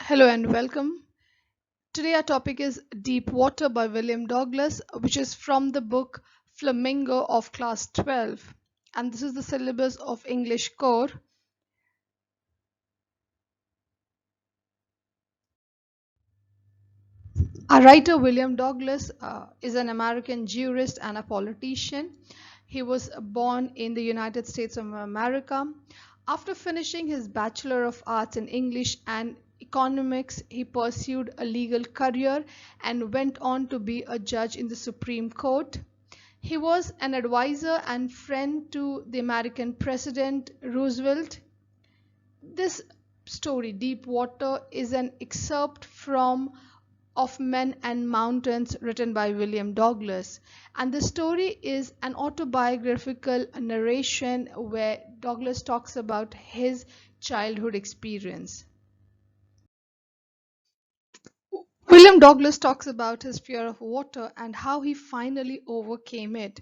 Hello and welcome. Today our topic is Deep Water by William Douglas, which is from the book Flamingo of Class 12. And this is the syllabus of English Core. Our writer William Douglas is an American jurist and a politician. He was born in the United States of America. After finishing his Bachelor of Arts in English and Economics, he pursued a legal career and went on to be a judge in the Supreme Court. He was an advisor and friend to the American President Roosevelt. This story, Deep Water, is an excerpt from Of Men and Mountains, written by William Douglas. And the story is an autobiographical narration where Douglas talks about his childhood experience. William Douglas talks about his fear of water and how he finally overcame it.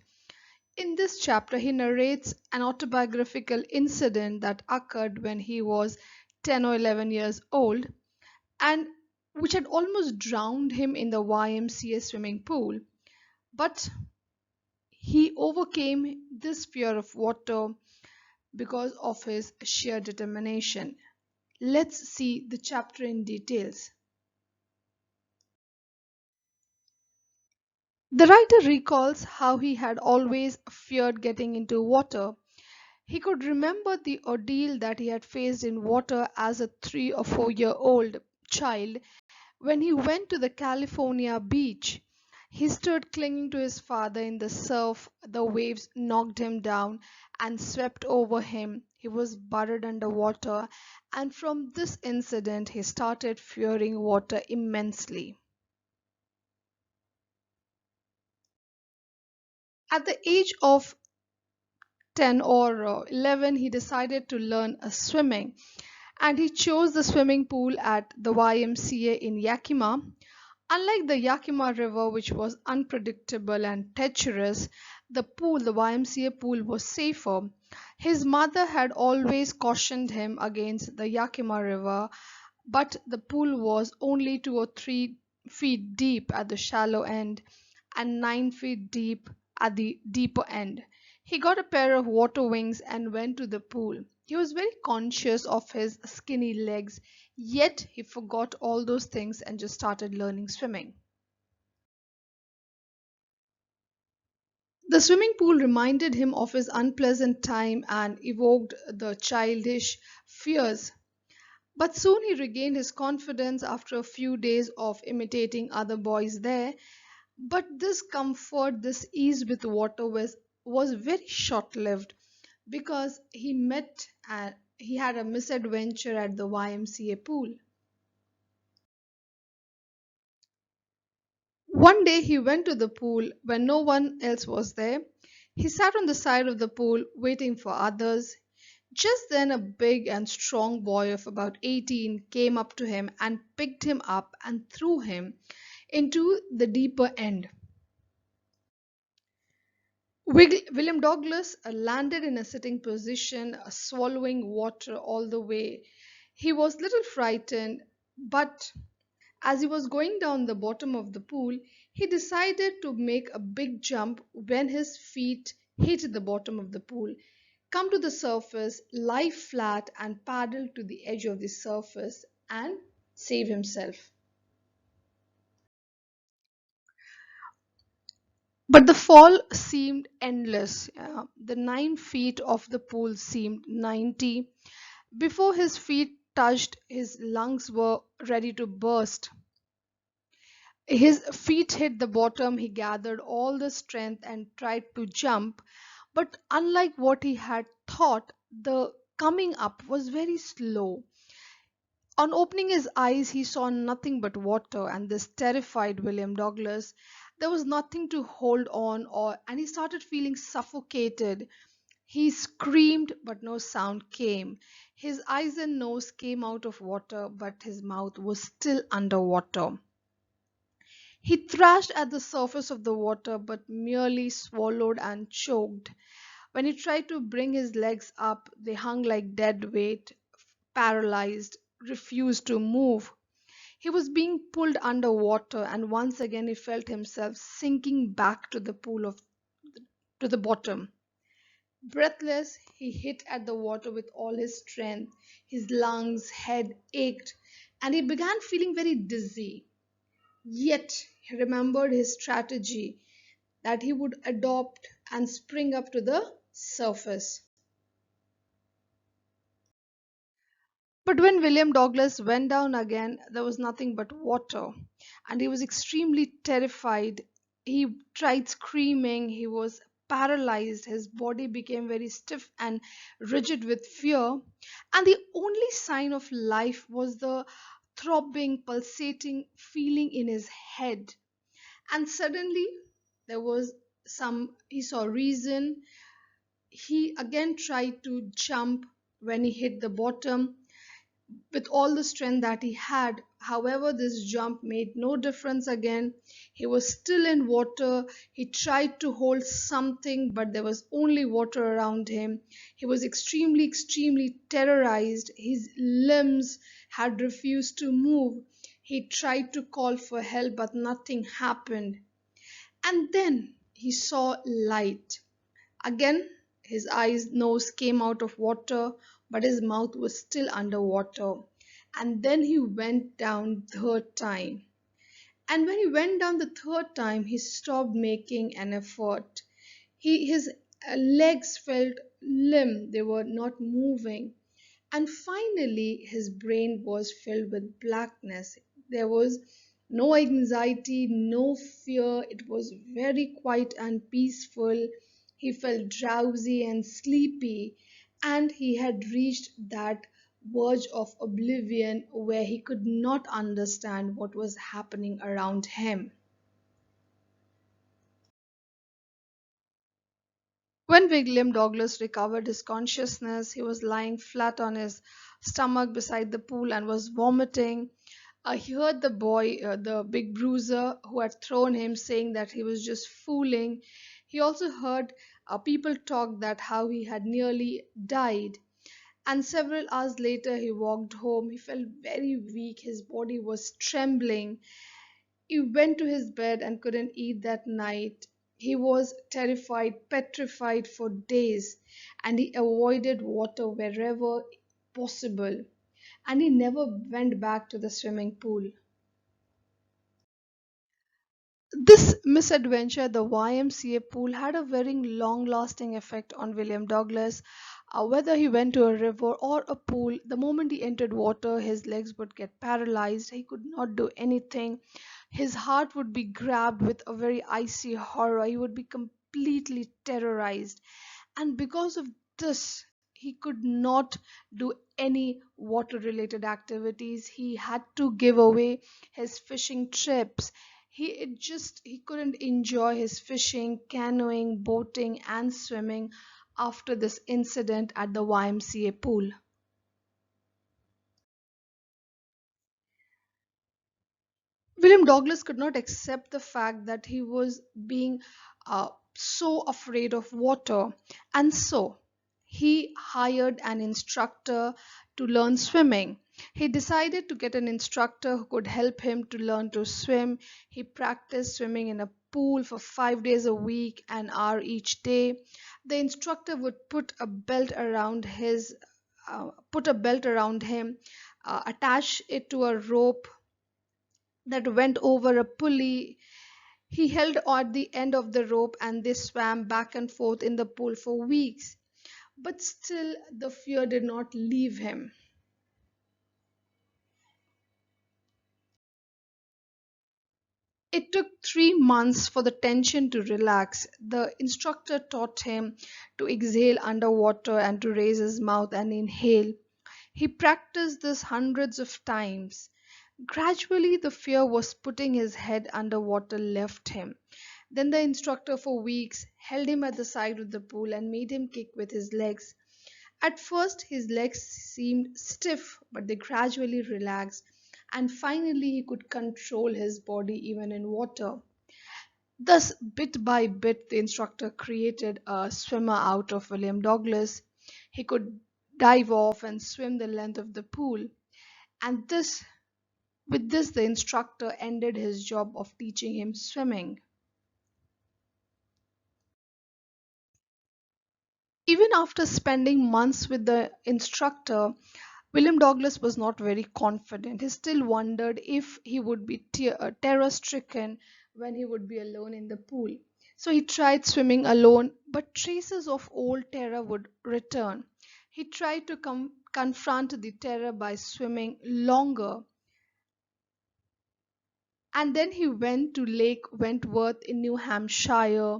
In this chapter, he narrates an autobiographical incident that occurred when he was 10 or 11 years old and which had almost drowned him in the YMCA swimming pool. But he overcame this fear of water because of his sheer determination. Let's see the chapter in details. The writer recalls how he had always feared getting into water. He could remember the ordeal that he had faced in water as a 3 or 4-year-old child when he went to the California beach. He stood clinging to his father in the surf. The waves knocked him down and swept over him. He was buried under water, and from this incident, he started fearing water immensely. At the age of 10 or 11, he decided to learn swimming, and he chose the swimming pool at the YMCA in Yakima. Unlike the Yakima River, which was unpredictable and treacherous, the YMCA pool, was safer. His mother had always cautioned him against the Yakima River, but the pool was only 2 or 3 feet deep at the shallow end and 9 feet deep at the deeper end. He got a pair of water wings and went to the pool. He was very conscious of his skinny legs, yet he forgot all those things and just started learning swimming. The swimming pool reminded him of his unpleasant time and evoked the childish fears. But soon he regained his confidence after a few days of imitating other boys there. But this comfort, this ease with water was very short lived because he had a misadventure at the YMCA pool. One day he went to the pool when no one else was there. He sat on the side of the pool waiting for others. Just then, a big and strong boy of about 18 came up to him and picked him up and threw him into the deeper end. William Douglas landed in a sitting position, swallowing water all the way. He was little frightened, but as he was going down the bottom of the pool, he decided to make a big jump when his feet hit the bottom of the pool, come to the surface, lie flat, and paddle to the edge of the surface and save himself. But the fall seemed endless. The 9 feet of the pool seemed 90. Before his feet touched, his lungs were ready to burst. His feet hit the bottom. He gathered all the strength and tried to jump. But unlike what he had thought, the coming up was very slow. On opening his eyes, he saw nothing but water, and this terrified William Douglas. There was nothing to hold on, and he started feeling suffocated. He screamed, but no sound came. His eyes and nose came out of water, but his mouth was still underwater. He thrashed at the surface of the water, but merely swallowed and choked. When he tried to bring his legs up, they hung like dead weight, paralyzed, refused to move. He was being pulled underwater, and once again he felt himself sinking back to the pool of to the bottom. Breathless, he hit at the water with all his strength. His lungs, head ached, and he began feeling very dizzy. Yet he remembered his strategy that he would adopt and spring up to the surface. But when William Douglas went down again, there was nothing but water, and he was extremely terrified. He tried screaming, he was paralyzed, his body became very stiff and rigid with fear, and the only sign of life was the throbbing, pulsating feeling in his head. And suddenly, there was he saw reason. He again tried to jump when he hit the bottom with all the strength that he had. However, this jump made no difference again. He was still in water. He tried to hold something, but there was only water around him. He was extremely, extremely terrorized. His limbs had refused to move. He tried to call for help, but nothing happened. And then he saw light. Again, his eyes, nose came out of water, but his mouth was still underwater. And then he went down third time. And when he went down the third time, he stopped making an effort. His legs felt limp, they were not moving. And finally, his brain was filled with blackness. There was no anxiety, no fear. It was very quiet and peaceful. He felt drowsy and sleepy, and he had reached that verge of oblivion where he could not understand what was happening around him. When William Douglas recovered his consciousness, he was lying flat on his stomach beside the pool and was vomiting. He heard the boy, the big bruiser who had thrown him, saying that he was just fooling. He also heard people talk that how he had nearly died. And several hours later, he walked home. He felt very weak. His body was trembling. He went to his bed and couldn't eat that night. He was terrified, petrified for days, and he avoided water wherever possible. And he never went back to the swimming pool. This misadventure at the YMCA pool had a very long lasting effect on William Douglas. Whether he went to a river or a pool, the moment he entered water, his legs would get paralyzed. He could not do anything. His heart would be grabbed with a very icy horror. He would be completely terrorized. And because of this, he could not do any water related activities. He had to give away his fishing trips. He couldn't enjoy his fishing, canoeing, boating and swimming after this incident at the YMCA pool. William Douglas could not accept the fact that he was being so afraid of water, and so he hired an instructor to learn swimming. He decided to get an instructor who could help him to learn to swim. He practiced swimming in a pool for 5 days a week, an hour each day. The instructor would put a belt around him, attach it to a rope that went over a pulley. He held at the end of the rope and they swam back and forth in the pool for weeks. But still, the fear did not leave him. It took 3 months for the tension to relax. The instructor taught him to exhale underwater and to raise his mouth and inhale. He practiced this hundreds of times. Gradually, the fear was putting his head underwater left him. Then the instructor for weeks held him at the side of the pool and made him kick with his legs. At first his legs seemed stiff, but they gradually relaxed, and finally he could control his body even in water. Thus, bit by bit, the instructor created a swimmer out of William Douglas. He could dive off and swim the length of the pool, and this With this, the instructor ended his job of teaching him swimming. Even after spending months with the instructor, William Douglas was not very confident. He still wondered if he would be terror stricken when he would be alone in the pool. So he tried swimming alone, but traces of old terror would return. He tried to confront the terror by swimming longer, and then he went to Lake Wentworth in New Hampshire,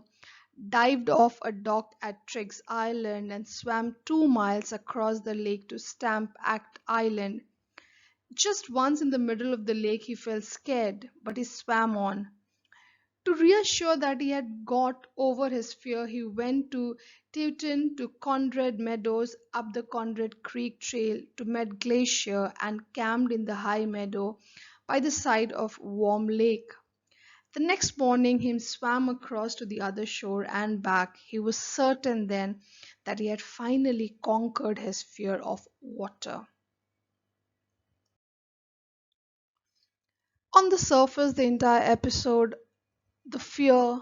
dived off a dock at Triggs Island, and swam 2 miles across the lake to Stamp Act Island. Just once in the middle of the lake, he felt scared, but he swam on. To reassure that he had got over his fear, he went to Teton to Conrad Meadows, up the Conrad Creek Trail to Med Glacier, and camped in the high meadow by the side of Warm Lake. The next morning, he swam across to the other shore and back. He was certain then that he had finally conquered his fear of water. On the surface, the entire episode, the fear,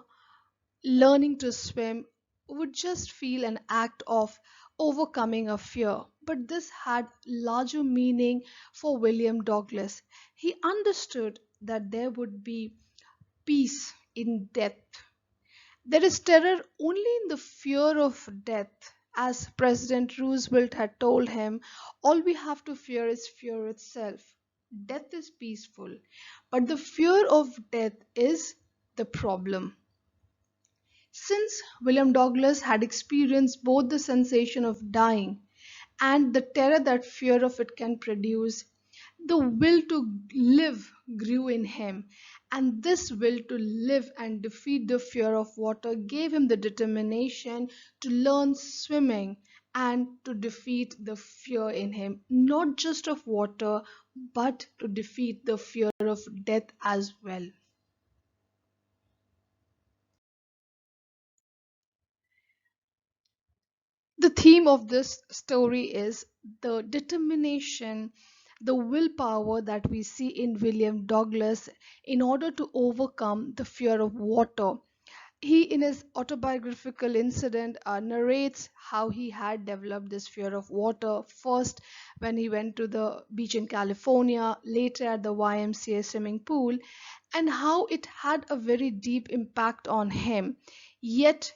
learning to swim, would just feel an act of overcoming a fear. But this had larger meaning for William Douglas. He understood that there would be peace in death. There is terror only in the fear of death. As President Roosevelt had told him, all we have to fear is fear itself. Death is peaceful, but the fear of death is the problem. Since William Douglas had experienced both the sensation of dying and the terror that fear of it can produce, the will to live grew in him, and this will to live and defeat the fear of water gave him the determination to learn swimming and to defeat the fear in him, not just of water, but to defeat the fear of death as well. The theme of this story is the determination, the willpower that we see in William Douglas in order to overcome the fear of water. He, in his autobiographical incident, narrates how he had developed this fear of water first when he went to the beach in California, later at the YMCA swimming pool, and how it had a very deep impact on him. Yet,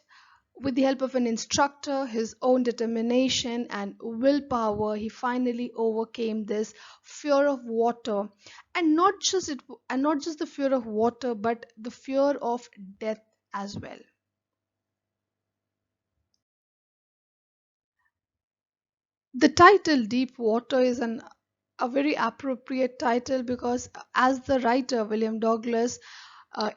with the help of an instructor, his own determination and willpower, he finally overcame this fear of water, and not just the fear of water, but the fear of death as well. The title Deep Water is a very appropriate title because, as the writer William Douglas,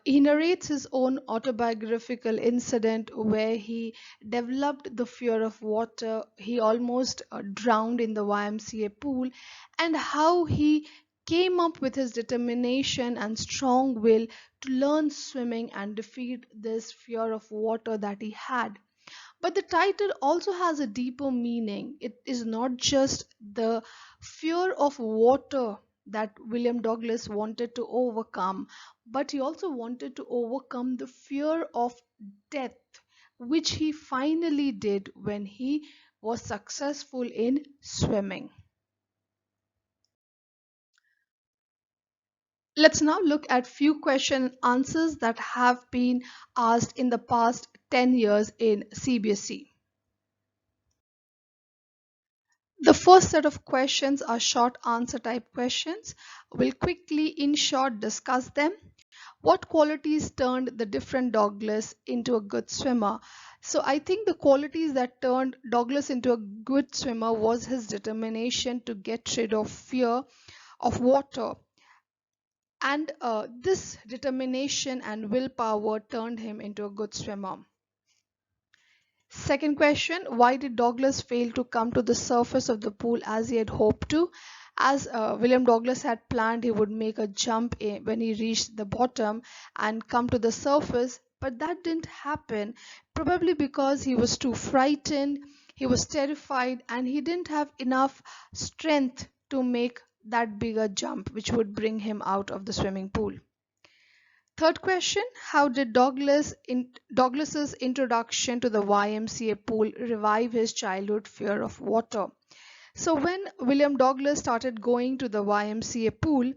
he narrates his own autobiographical incident where he developed the fear of water. He almost drowned in the YMCA pool, and how he came up with his determination and strong will to learn swimming and defeat this fear of water that he had. But the title also has a deeper meaning. It is not just the fear of water that William Douglas wanted to overcome, but he also wanted to overcome the fear of death, which he finally did when he was successful in swimming. Let's now look at few question answers that have been asked in the past 10 years in Cbse. The first set of questions are short answer type questions. We'll quickly, in short, discuss them. What qualities turned the different Douglas into a good swimmer? So I think the qualities that turned Douglas into a good swimmer was his determination to get rid of fear of water. And this determination and willpower turned him into a good swimmer. Second question, why did Douglas fail to come to the surface of the pool as he had hoped to? As William Douglas had planned, he would make a jump when he reached the bottom and come to the surface, but that didn't happen, probably because he was too frightened, he was terrified, and he didn't have enough strength to make that bigger jump which would bring him out of the swimming pool. Third question, how did Douglas's introduction to the YMCA pool revive his childhood fear of water? So when William Douglas started going to the YMCA pool,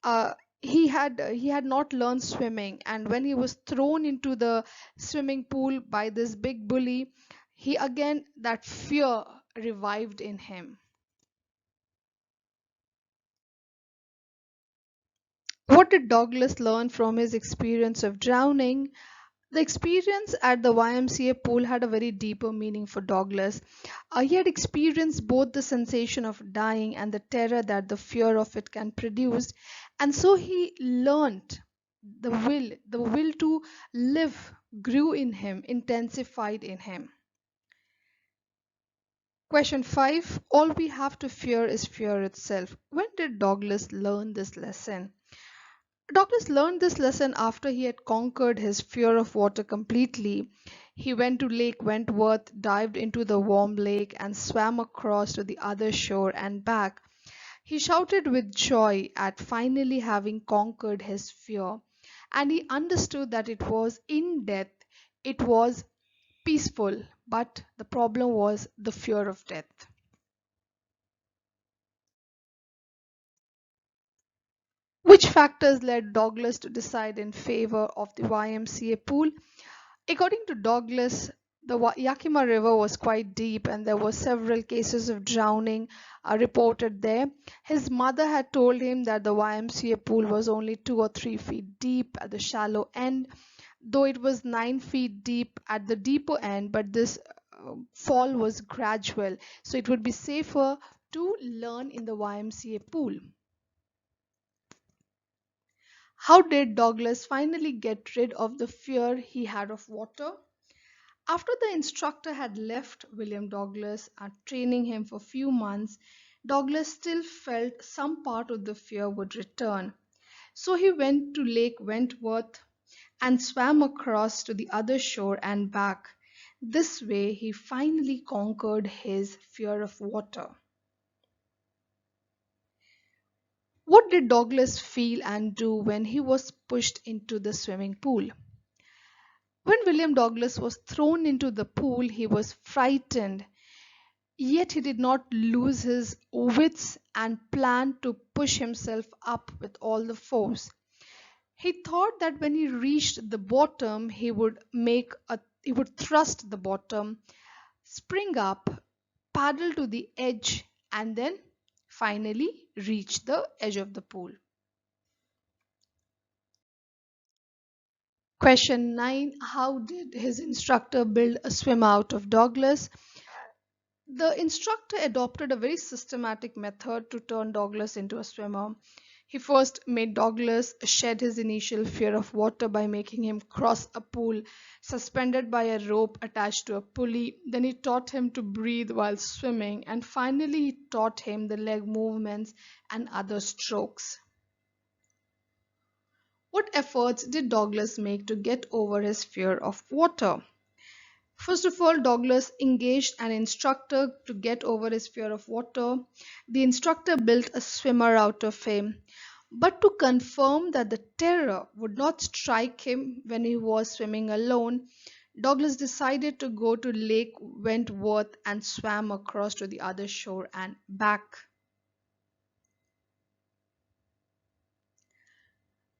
uh, he had not learned swimming, and when he was thrown into the swimming pool by this big bully, he again that fear revived in him. What did Douglas learn from his experience of drowning? The experience at the YMCA pool had a very deeper meaning for Douglas. He had experienced both the sensation of dying and the terror that the fear of it can produce, and so he learned the will to live grew in him, intensified in him. Question 5. All we have to fear is fear itself. When did Douglas learn this lesson? Douglas learned this lesson after he had conquered his fear of water completely. He went to Lake Wentworth, dived into the warm lake, and swam across to the other shore and back. He shouted with joy at finally having conquered his fear, and he understood that it was in death, it was peaceful, but the problem was the fear of death. Which factors led Douglas to decide in favor of the YMCA pool? According to Douglas, the Yakima River was quite deep and there were several cases of drowning reported there. His mother had told him that the YMCA pool was only 2 or 3 feet deep at the shallow end, though it was 9 feet deep at the deeper end, but this fall was gradual, so it would be safer to learn in the YMCA pool. How did Douglas finally get rid of the fear he had of water? After the instructor had left William Douglas and training him for a few months, Douglas still felt some part of the fear would return. So he went to Lake Wentworth and swam across to the other shore and back. This way, he finally conquered his fear of water. What did Douglas feel and do when he was pushed into the swimming pool? When William Douglas was thrown into the pool, he was frightened. Yet he did not lose his wits and planned to push himself up with all the force. He thought that when he reached the bottom, he would thrust the bottom, spring up, paddle to the edge, and then finally reach the edge of the pool. Question 9. How did his instructor build a swim out of Douglas? The instructor adopted a very systematic method to turn Douglas into a swimmer. He first made Douglas shed his initial fear of water by making him cross a pool suspended by a rope attached to a pulley. Then he taught him to breathe while swimming, and finally he taught him the leg movements and other strokes. What efforts did Douglas make to get over his fear of water? First of all, Douglas engaged an instructor to get over his fear of water. The instructor built a swimmer out of him. But to confirm that the terror would not strike him when he was swimming alone, Douglas decided to go to Lake Wentworth and swam across to the other shore and back.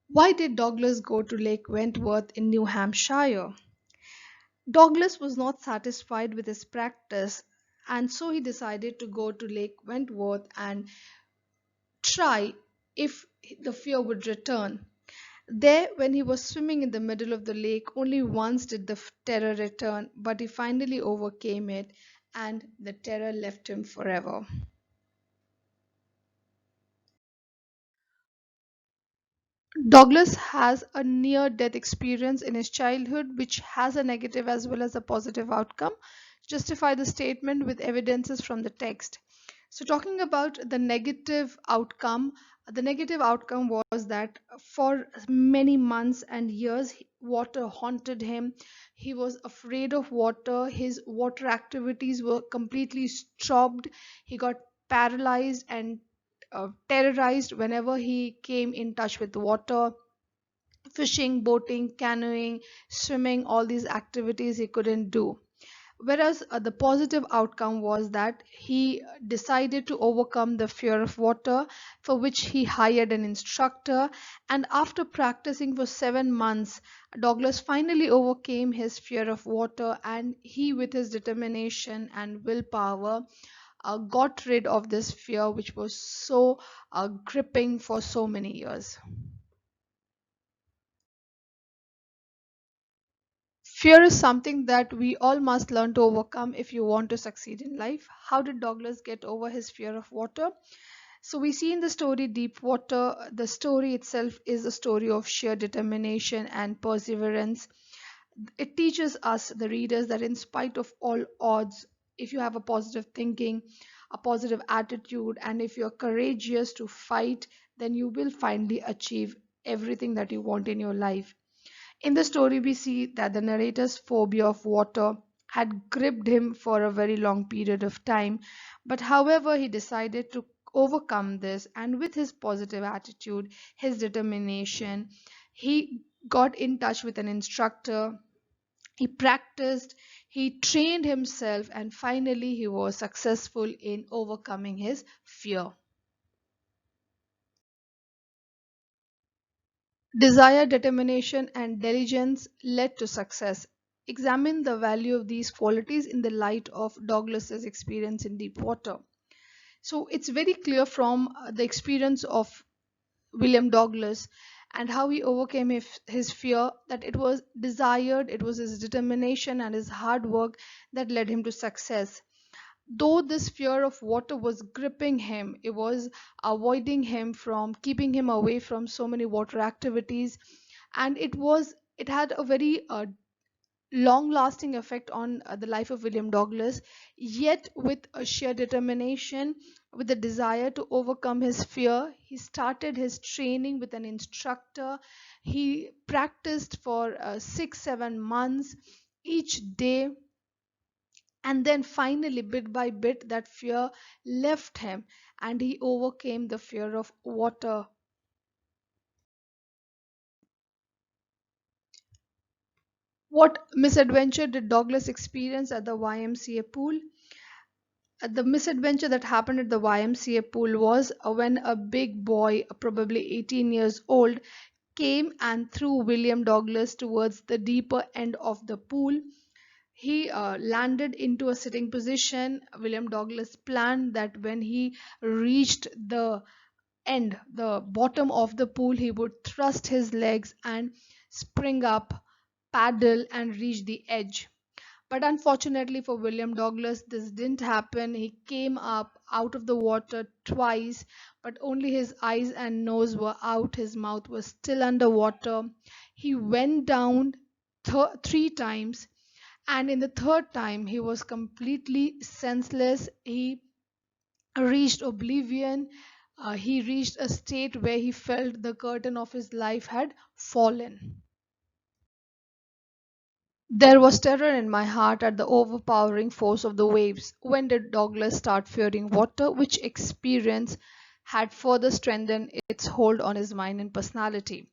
Why did Douglas go to Lake Wentworth in New Hampshire? Douglas was not satisfied with his practice, and so he decided to go to Lake Wentworth and try if the fear would return. There, when he was swimming in the middle of the lake, only once did the terror return, but he finally overcame it, and the terror left him forever. Douglas has a near death experience in his childhood, which has a negative as well as a positive outcome. Justify the statement with evidences from the text. So, talking about the negative outcome was that for many months and years, water haunted him. He was afraid of water. His water activities were completely stopped. He got paralyzed and terrorized whenever he came in touch with water. Fishing, boating, canoeing, swimming, all these activities he couldn't do. Whereas the positive outcome was that he decided to overcome the fear of water, for which he hired an instructor. And after practicing for 7 months, Douglas finally overcame his fear of water, and he, with his determination and willpower, got rid of this fear which was so gripping for so many years. Fear is something that we all must learn to overcome if you want to succeed in life. How did Douglas get over his fear of water? So, we see in the story Deep Water, the story itself is a story of sheer determination and perseverance. It teaches us, the readers, that in spite of all odds, if you have a positive thinking, a positive attitude, and if you're courageous to fight, then you will finally achieve everything that you want in your life. In the story, we see that the narrator's phobia of water had gripped him for a very long period of time, but however, he decided to overcome this, and with his positive attitude, his determination, he got in touch with an instructor. He practiced, he trained himself, and finally, he was successful in overcoming his fear. Desire, determination, and diligence led to success. Examine the value of these qualities in the light of Douglas's experience in deep water. So it's very clear from the experience of William Douglas and how he overcame his fear, that it was desired, it was his determination and his hard work that led him to success. Though this fear of water was gripping him, it was avoiding him from keeping him away from so many water activities, and it had a very long lasting effect on the life of William Douglas. Yet, with a sheer determination, with the desire to overcome his fear, he started his training with an instructor. He practiced for 6 7 months each day, and then finally, bit by bit, that fear left him and he overcame the fear of water. What misadventure did Douglas experience at the YMCA pool? The misadventure that happened at the YMCA pool was when a big boy, probably 18 years old, came and threw William Douglas towards the deeper end of the pool. He landed into a sitting position. William Douglas planned that when he reached the bottom of the pool, he would thrust his legs and spring up, paddle, and reach the edge. But unfortunately for William Douglas, this didn't happen. He came up out of the water twice, but only his eyes and nose were out. His mouth was still underwater. He went down 3 times, and in the third time, he was completely senseless. He reached oblivion. He reached a state where he felt the curtain of his life had fallen. There was terror in my heart at the overpowering force of the waves. When did Douglas start fearing water? Which experience had further strengthened its hold on his mind and personality?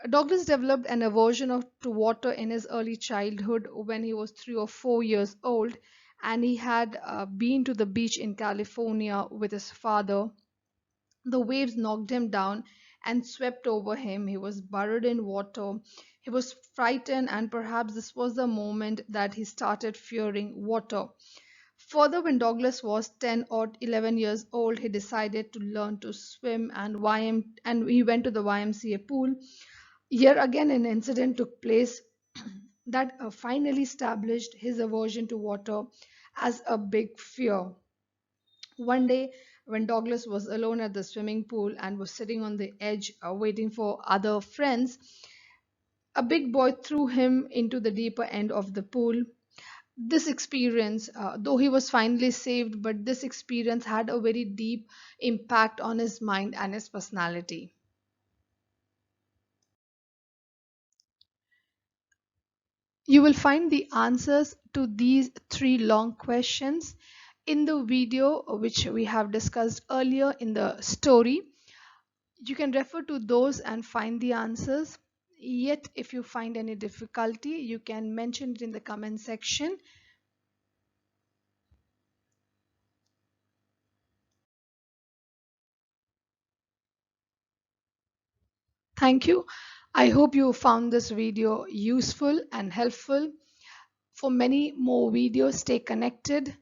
Douglas developed an aversion to water in his early childhood when he was 3 or 4 years old, and he had been to the beach in California with his father. The waves knocked him down and swept over him. He was buried in water. He was frightened, and perhaps this was the moment that he started fearing water. Further, when Douglas was 10 or 11 years old, he decided to learn to swim, and he went to the YMCA pool. Here again, an incident took place that finally established his aversion to water as a big fear. One day, when Douglas was alone at the swimming pool and was sitting on the edge waiting for other friends, a big boy threw him into the deeper end of the pool. This experience, though he was finally saved, but this experience had a very deep impact on his mind and his personality. You will find the answers to these three long questions in the video which we have discussed earlier in the story. You can refer to those and find the answers. Yet, if you find any difficulty, you can mention it in the comment section. Thank you. I hope you found this video useful and helpful. For many more videos, stay connected.